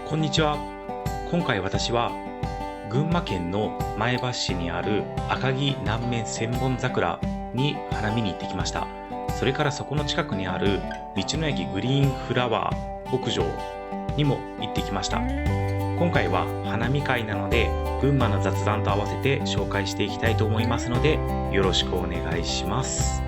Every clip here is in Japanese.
こんにちは。今回私は群馬県の前橋市にある赤城南面千本桜に花見に行ってきました。それからそこの近くにある道の駅グリーンフラワー牧場にも行ってきました。今回は花見会なので群馬の雑談と合わせて紹介していきたいと思いますのでよろしくお願いします。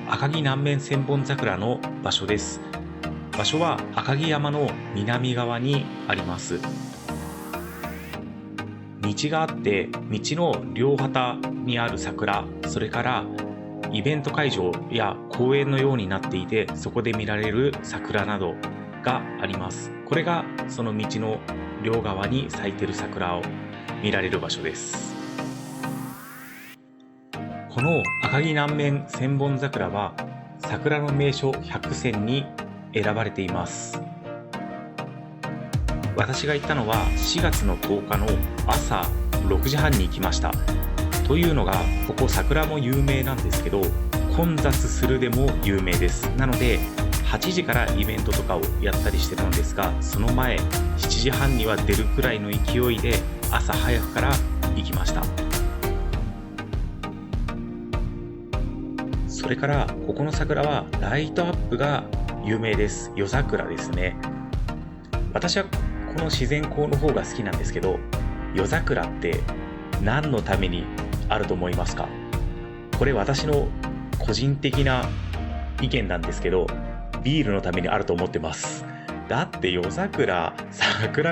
赤城南面千本桜の場所です。場所は赤城山の南側にあります。道があって道の両旗にある桜、それからイベント会場や公園のようになっていて、そこで見られる桜などがあります。これがその道の両側に咲いている桜を見られる場所です。この赤城南面千本桜は桜の名所100選に選ばれています。私が行ったのは4月の10日の朝6時半に行きました。というのが、ここ桜も有名なんですけど、混雑するでも有名です。なので8時からイベントとかをやったりしてるんですが、その前7時半には出るくらいの勢いで朝早くから行きました。それからここの桜はライトアップが有名です。夜桜ですね。私はこの自然光の方が好きなんですけど、夜桜って何のためにあると思いますか？これ私の個人的な意見なんですけど、ビールのためにあると思ってます。だって夜桜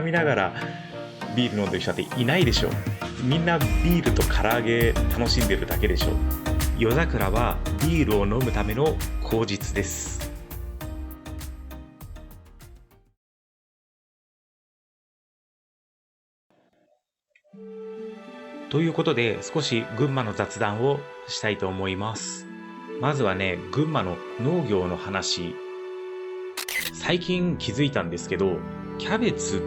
見ながらビール飲んでる人っていないでしょ。みんなビールと唐揚げ楽しんでるだけでしょ。夜桜はビールを飲むための口実です。ということで少し群馬の雑談をしたいと思います。まずはね、群馬の農業の話。最近気づいたんですけど、キャベツ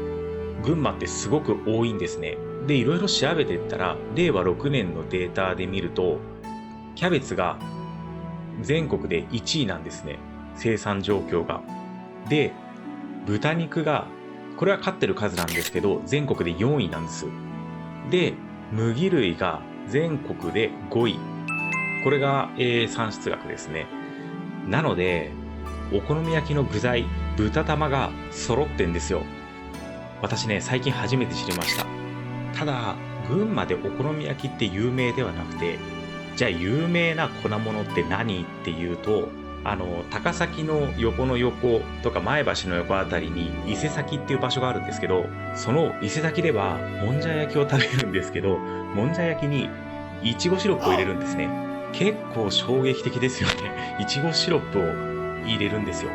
群馬ってすごく多いんですね。で、いろいろ調べていったら令和6年のデータで見るとキャベツが全国で1位なんですね。生産状況が。で、豚肉が、これは飼ってる数なんですけど、全国で4位なんです。で、麦類が全国で5位。これが、産出額ですね。なので、お好み焼きの具材、豚玉が揃ってんですよ。私ね、最近初めて知りました。ただ、群馬でお好み焼きって有名ではなくて、じゃあ有名な粉物って何っていうと、高崎の横の横とか前橋の横あたりに伊勢崎っていう場所があるんですけど、その伊勢崎ではもんじゃ焼きを食べるんですけど、もんじゃ焼きにいちごシロップを入れるんですね。結構衝撃的ですよね。いちごシロップを入れるんですよ。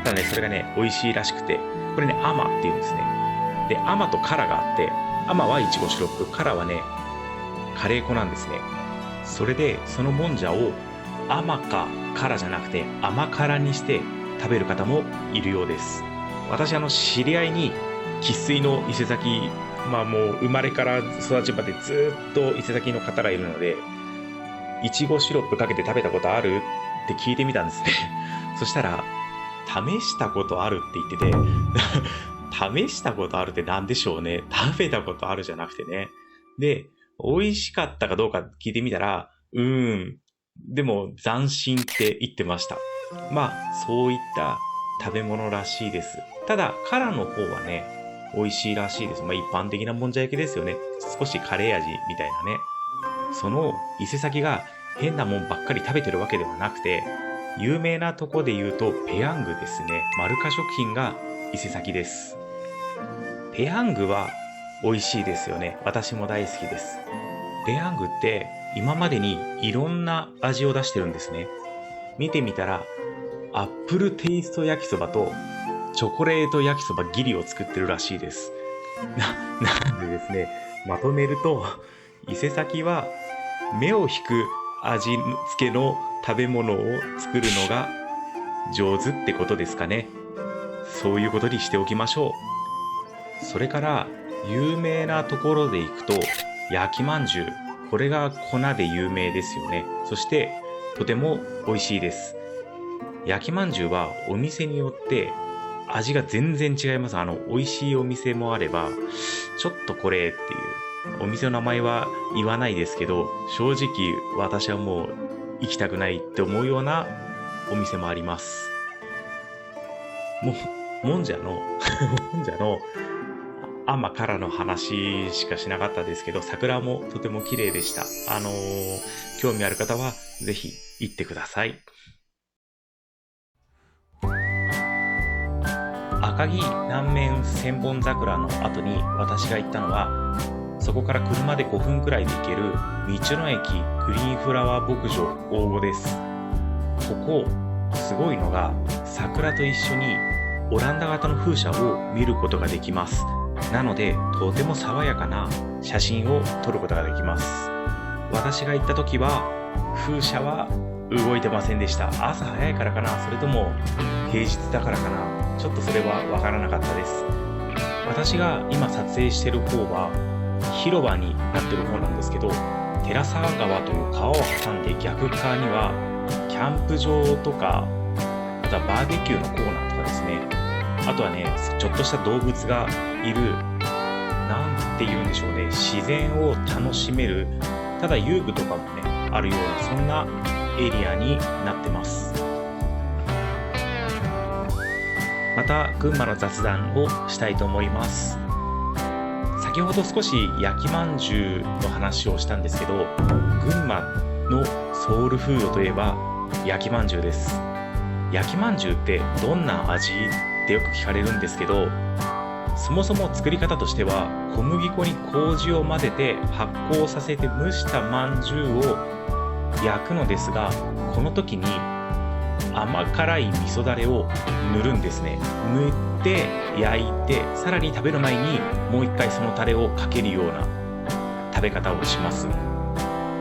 ただね、それがね、美味しいらしくて、これね、アマっていうんですね。で、アマとカラがあって、アマはいちごシロップ、カラはね、カレー粉なんですね。それでそのもんじゃを甘か辛じゃなくて甘辛にして食べる方もいるようです。私知り合いに生粋の伊勢崎、もう生まれから育ちまでずっと伊勢崎の方がいるので、いちごシロップかけて食べたことあるって聞いてみたんですね。そしたら試したことあるって言ってて試したことあるって何でしょうね。食べたことあるじゃなくてね。で、美味しかったかどうか聞いてみたら、でも斬新って言ってました。そういった食べ物らしいです。ただ、カラの方はね、美味しいらしいです。一般的なもんじゃ焼きですよね。少しカレー味みたいなね。その伊勢崎が変なもんばっかり食べてるわけではなくて、有名なとこで言うとペヤングですね。マルカ食品が伊勢崎です。ペヤングは美味しいですよね。私も大好きです。ペヤングって今までにいろんな味を出してるんですね。見てみたらアップルテイスト焼きそばとチョコレート焼きそばギリを作ってるらしいです。なんでですね、まとめると伊勢崎は目を引く味付けの食べ物を作るのが上手ってことですかね。そういうことにしておきましょう。それから有名なところで行くと焼きまんじゅう、これが粉で有名ですよね。そしてとても美味しいです。焼きまんじゅうはお店によって味が全然違います。美味しいお店もあれば、ちょっとこれっていう、お店の名前は言わないですけど、正直私はもう行きたくないって思うようなお店もあります。もんじゃのもんじゃの甘からの話しかしなかったですけど、桜もとても綺麗でした。興味ある方はぜひ行ってください。赤城南面千本桜の後に私が行ったのは、そこから車で5分くらいで行ける道の駅グリーンフラワー牧場大子です。ここすごいのが、桜と一緒にオランダ型の風車を見ることができます。なのでとても爽やかな写真を撮ることができます。私が行った時は風車は動いてませんでした。朝早いからかな、それとも平日だからかな、ちょっとそれはわからなかったです。私が今撮影してる方は広場になってる方なんですけど、寺沢川という川を挟んで逆側にはキャンプ場とか、あとはバーベキューのコーナーとかですね、あとはね、ちょっとした動物がいる、なんて言うんでしょうね、自然を楽しめる、ただ遊具とかもねあるような、そんなエリアになってます。また群馬の雑談をしたいと思います。先ほど少し焼きまんじゅうの話をしたんですけど、群馬のソウルフードといえば焼きまんじゅうです。焼きまんじゅうってどんな味ってよく聞かれるんですけど、そもそも作り方としては小麦粉に麹を混ぜて発酵させて蒸したまんじゅうを焼くのですが、この時に甘辛い味噌だれを塗るんですね。塗って焼いて、さらに食べる前にもう一回そのタレをかけるような食べ方をします。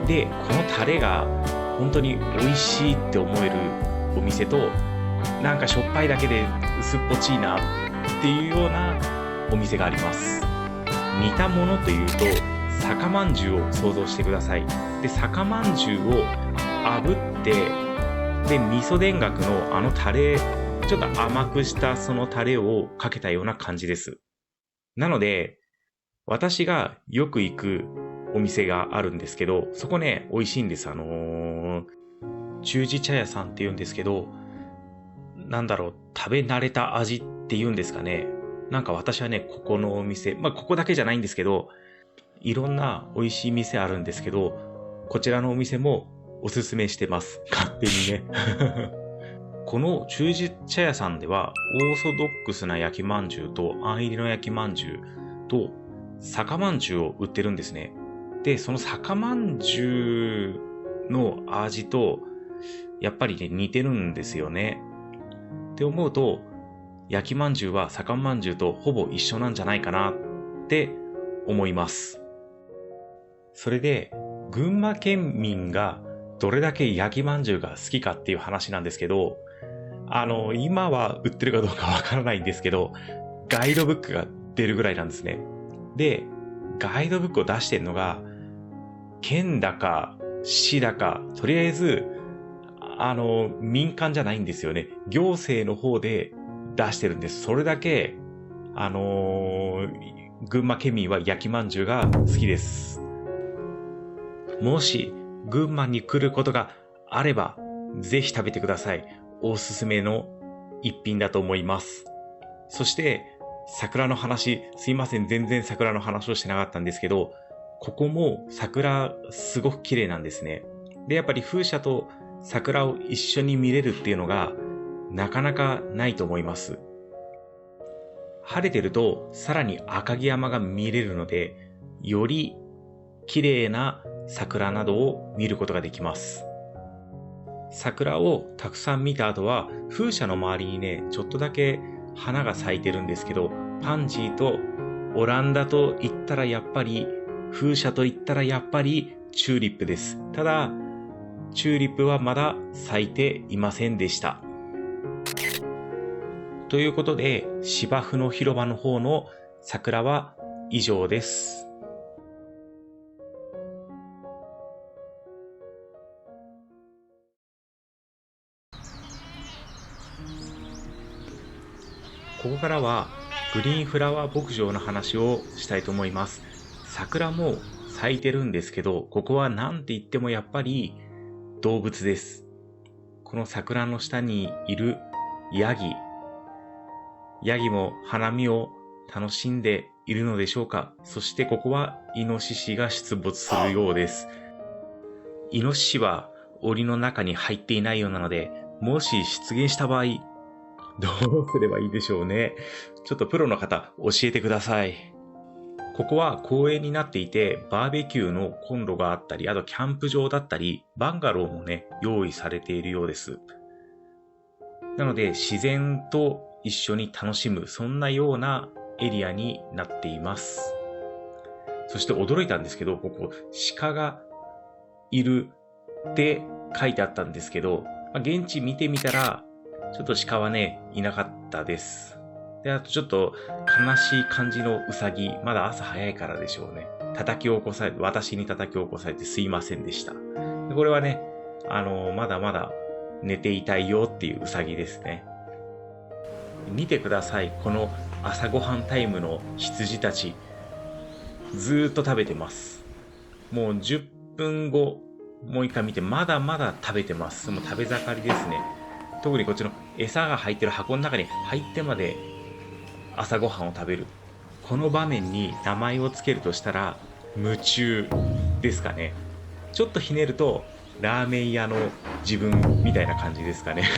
で、このタレが本当に美味しいって思えるお店と、なんかしょっぱいだけで薄っぽちいなっていうようなお店があります。似たものというと酒まんじゅうを想像してください。で、酒まんじゅうを炙って、で味噌田楽のタレ、ちょっと甘くしたそのタレをかけたような感じです。なので私がよく行くお店があるんですけど、そこね美味しいんです。中寺茶屋さんって言うんですけど、なんだろう、食べ慣れた味って言うんですかね。なんか私はね、ここのお店、ここだけじゃないんですけど、いろんな美味しい店あるんですけど、こちらのお店もおすすめしてます。勝手にね。この中寺茶屋さんでは、オーソドックスな焼きまんじゅうと、あん入りの焼きまんじゅうと、酒まんじゅうを売ってるんですね。で、その酒まんじゅうの味と、やっぱりね、似てるんですよね。って思うと、焼きまんじゅうは酒まんじゅうとほぼ一緒なんじゃないかなって思います。それで、群馬県民がどれだけ焼きまんじゅうが好きかっていう話なんですけど、今は売ってるかどうかわからないんですけど、ガイドブックが出るぐらいなんですね。で、ガイドブックを出してるのが、県だか市だか、とりあえず、民間じゃないんですよね。行政の方で出してるんです。それだけ、群馬県民は焼きまんじゅうが好きです。もし、群馬に来ることがあれば、ぜひ食べてください。おすすめの一品だと思います。そして、桜の話、すいません、全然桜の話をしてなかったんですけど、ここも桜すごく綺麗なんですね。で、やっぱり風車と桜を一緒に見れるっていうのがなかなかないと思います。晴れてるとさらに赤城山が見れるので、より綺麗な桜などを見ることができます。桜をたくさん見た後は、風車の周りにね、ちょっとだけ花が咲いてるんですけど、パンジーとオランダと言ったらやっぱり、風車と言ったらやっぱりチューリップです。ただ、チューリップはまだ咲いていませんでした。ということで、芝生の広場の方の桜は以上です。ここからはグリーンフラワー牧場の話をしたいと思います。桜も咲いてるんですけど、ここは何て言ってもやっぱり動物です。この桜の下にいるヤギも花見を楽しんでいるのでしょうか。そしてここはイノシシが出没するようです。イノシシは檻の中に入っていないようなので、もし出現した場合、どうすればいいでしょうね。ちょっとプロの方教えてください。ここは公園になっていて、バーベキューのコンロがあったり、あとキャンプ場だったり、バンガローもね、用意されているようです。なので自然と一緒に楽しむ、そんなようなエリアになっています。そして驚いたんですけど、ここ鹿がいるって書いてあったんですけど、現地見てみたらちょっと鹿はねいなかったです。で、あとちょっと悲しい感じのウサギ、まだ朝早いからでしょうね。私に叩き起こされてすいませんでした。でこれはね、まだまだ寝ていたいよっていうウサギですね。見てください。この朝ごはんタイムの羊たち。ずーっと食べてます。もう10分後、もう一回見て、まだまだ食べてます。もう食べ盛りですね。特にこっちの餌が入ってる箱の中に入ってまで朝ごはんを食べる。この場面に名前をつけるとしたら、夢中ですかね。ちょっとひねると、ラーメン屋の自分みたいな感じですかね。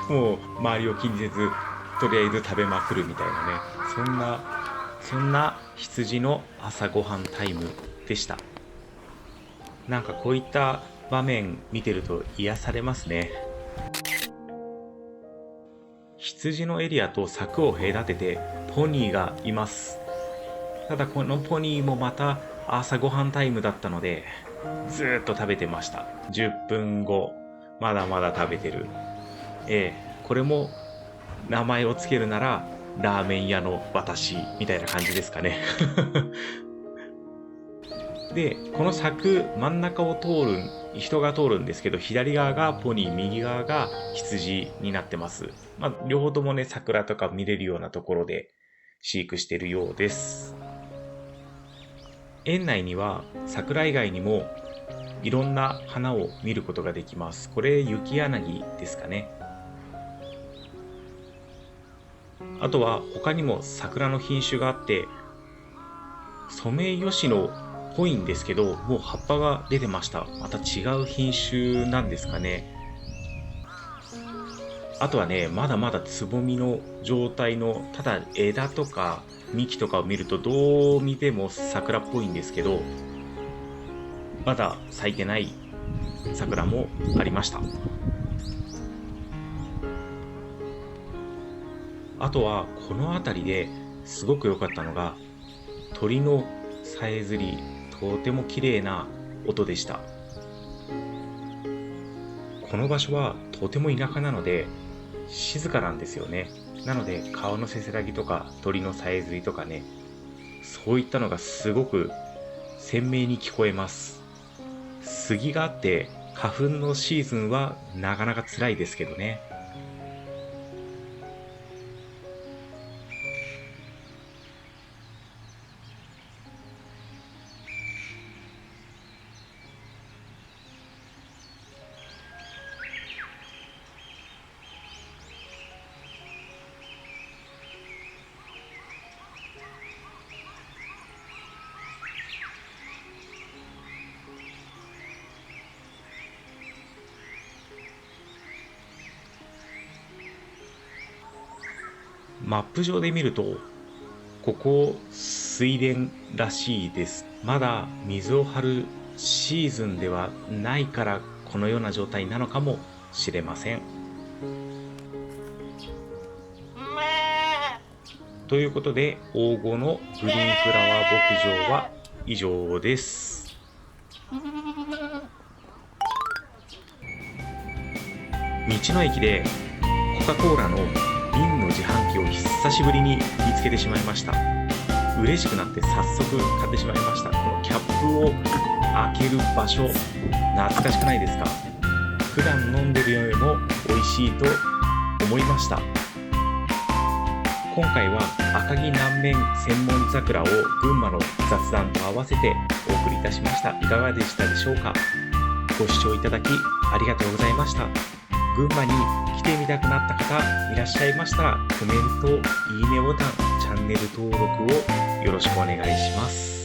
もう周りを気にせず、とりあえず食べまくるみたいなね。そんな羊の朝ごはんタイムでした。なんかこういった場面見てると癒されますね。羊のエリアと柵を隔ててポニーがいます。ただこのポニーもまた朝ごはんタイムだったので、ずーっと食べてました。10分後、まだまだ食べてる。これも名前をつけるならラーメン屋の私みたいな感じですかね。で、この柵真ん中を人が通るんですけど、左側がポニー、右側が羊になってます。両方ともね、桜とか見れるようなところで飼育しているようです。園内には桜以外にもいろんな花を見ることができます。これ雪柳ですかね。あとは他にも桜の品種があって、ソメイヨシノっぽいんですけど、もう葉っぱが出てました。また違う品種なんですかね。あとはね、まだまだつぼみの状態の、ただ枝とか幹とかを見るとどう見ても桜っぽいんですけど、まだ咲いてない桜もありました。あとはこの辺りですごく良かったのが、鳥のさえずり、とても綺麗な音でした。この場所はとても田舎なので静かなんですよね。なので川のせせらぎとか鳥のさえずりとかね、そういったのがすごく鮮明に聞こえます。杉があって花粉のシーズンはなかなか辛いですけどね。マップ上で見ると、ここ水田らしいです。まだ水を張るシーズンではないからこのような状態なのかもしれません。ということで、黄金のグリーンフラワー牧場は以上です。道の駅でコカ・コーラの瓶の自販機を久しぶりに見つけてしまいました。嬉しくなって早速買ってしまいました。このキャップを開ける場所、懐かしくないですか？普段飲んでるよりも美味しいと思いました。今回は赤城南面千本桜を群馬の雑談と合わせてお送りいたしました。いかがでしたでしょうか。ご視聴いただきありがとうございました。群馬に来てみたくなった方いらっしゃいましたら、コメント、いいねボタン、チャンネル登録をよろしくお願いします。